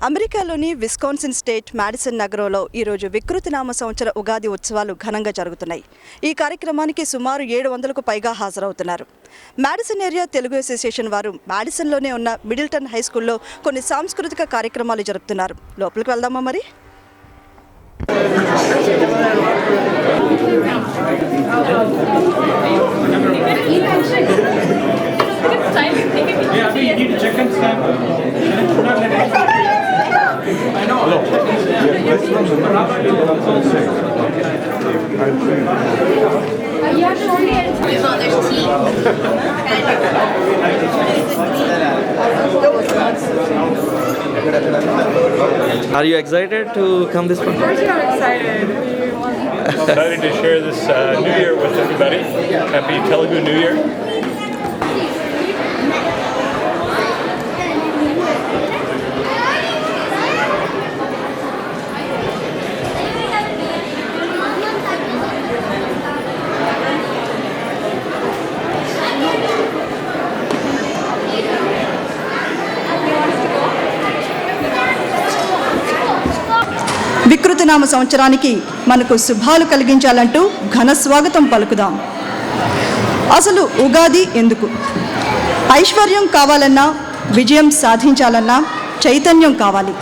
అమెరికాలోని Wisconsin state Madison నగరంలో ఈరోజు వికృతినామ సంవత్సర ఉగాది ఉత్సవాలు ఘనంగా జరుగుతున్నాయి. ఈ కార్యక్రమానికి సుమారు 700కు పైగా హాజరవుతున్నారు. మాడిసన్ ఏరియా తెలుగు అసోసియేషన్ వారు మాడిసన్లోనే ఉన్న మిడిల్టన్ హై స్కూల్లో కొన్ని సాంస్కృతిక కార్యక్రమాలు జరుపుతున్నారు. లోపలికి వెళ్దామా మరి? Are you excited to come this one? Of course I'm excited. Excited to share this New Year with everybody. Happy Telugu New Year. వికృతినామ సంవత్సరానికి మనకు శుభాలు కలిగించాలంటూ ఘన స్వాగతం పలుకుదాం. అసలు ఉగాది ఎందుకు? ఐశ్వర్యం కావాలన్నా, విజయం సాధించాలన్నా చైతన్యం కావాలి.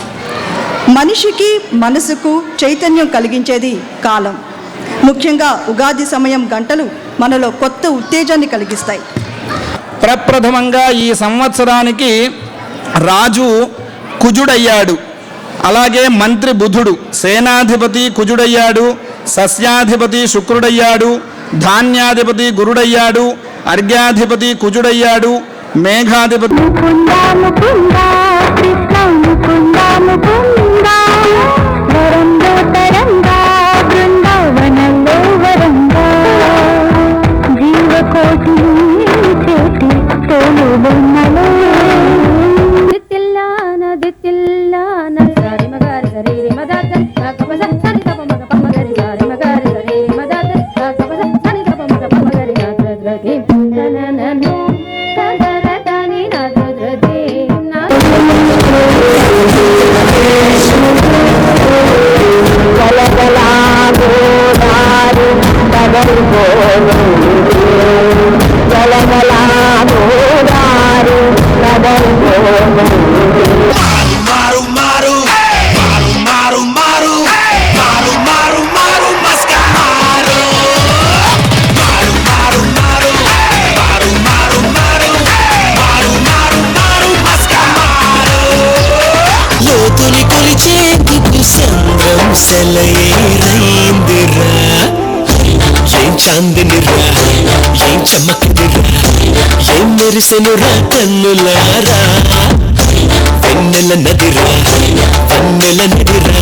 మనిషికి మనసుకు చైతన్యం కలిగించేది కాలం. ముఖ్యంగా ఉగాది సమయం గంటలు మనలో కొత్త ఉత్తేజాన్ని కలిగిస్తాయి. ప్రప్రథమంగా ఈ సంవత్సరానికి రాజు కుజుడయ్యాడు. అలాగే మంత్రి బుధుడు, సేనాధిపతి కుజుడయ్యాడు, సస్యాధిపతి శుక్రుడయ్యాడు, ధాన్యాధిపతి గురుడయ్యాడు, అర్ఘ్యాధిపతి కుజుడయ్యాడు, మేఘాధిపతి చాందినిరా ఏం చమకిదిరా ఏం మెరిసెనురా కన్నులారా వెన్నెల నదిరా వన్నెల నదిరా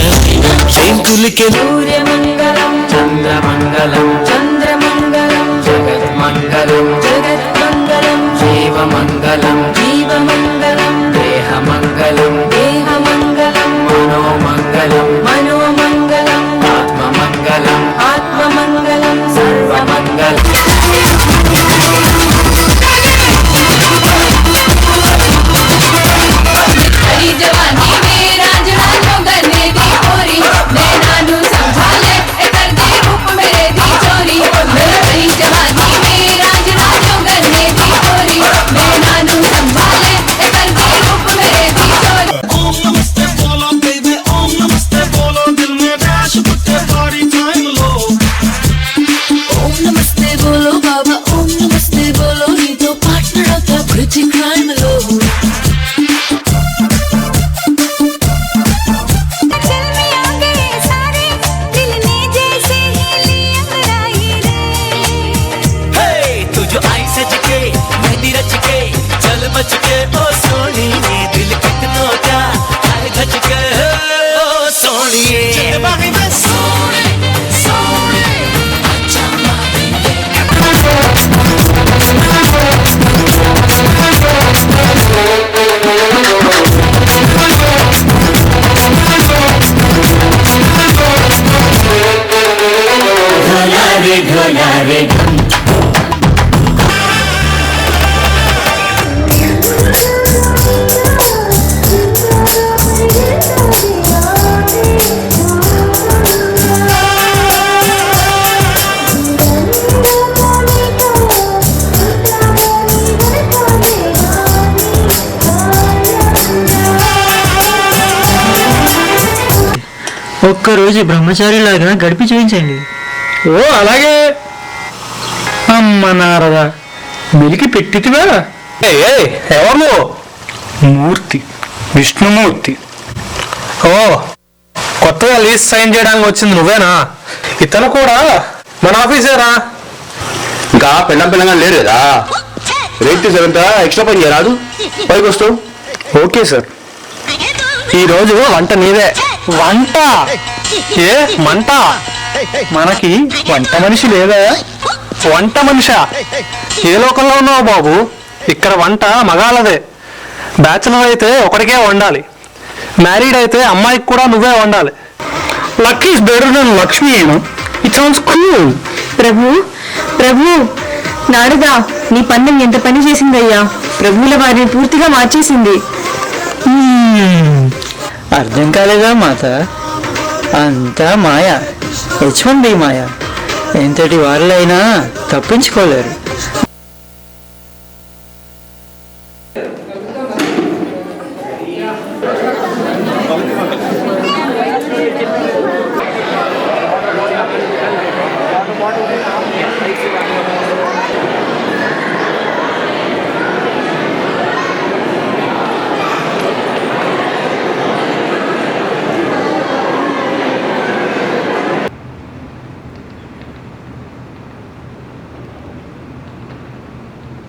ఏం కులికె సూర్యమంగళం చంద్రమంగళం చంద్రమంగళం జగన్మంగళం జగన్మంగళం జీవమంగళం జీవమంగళం దేహమంగళం దేహమంగళం మనోమంగళం మనోమంగళం ఆత్మమంగళం ఆత్మమంగళం సర్వమంగళం. ఒక్కరోజు బ్రహ్మచారిలాగా గడిపి చూపించండి. ఓ అలాగే. అమ్మ నారదా, మెలికి పెట్టితివా? ఎవరు? మూర్తి, విష్ణుమూర్తి. ఓ, కొత్తగా లీజ్ సైన్ చేయడానికి వచ్చింది నువ్వేనా? ఇతను కూడా మన ఆఫీసేరా? ఇంకా పెళ్ళంగా లేరు కదా, రేట్ తీసారంతా ఎక్స్ట్రా పని చేయరాదు, పైకి వస్తావు. Okay sir. ఈరోజు వంట నీదే. వంట? ఏ మంట? మనకి వంట మనిషి లేదా? వంట మనిషా? ఏ లోకంలో ఉన్నావు బాబు? ఇక్కడ వంట మగాళ్ళదే. బ్యాచులర్ అయితే ఒకటికే వండాలి, మ్యారీడ్ అయితే అమ్మాయికి కూడా నువ్వే వండాలి. Luck is better than Lakshmi. It sounds cool. ప్రభు నాడుగా నీ పందెం ఎంత పని చేసిందయ్యా. ప్రభువుల వారిని పూర్తిగా మార్చేసింది. అర్థం కాలేదా మాత? అంతా మాయ, H1B మాయ. ఎంతటి వారులైనా తప్పించుకోలేరు.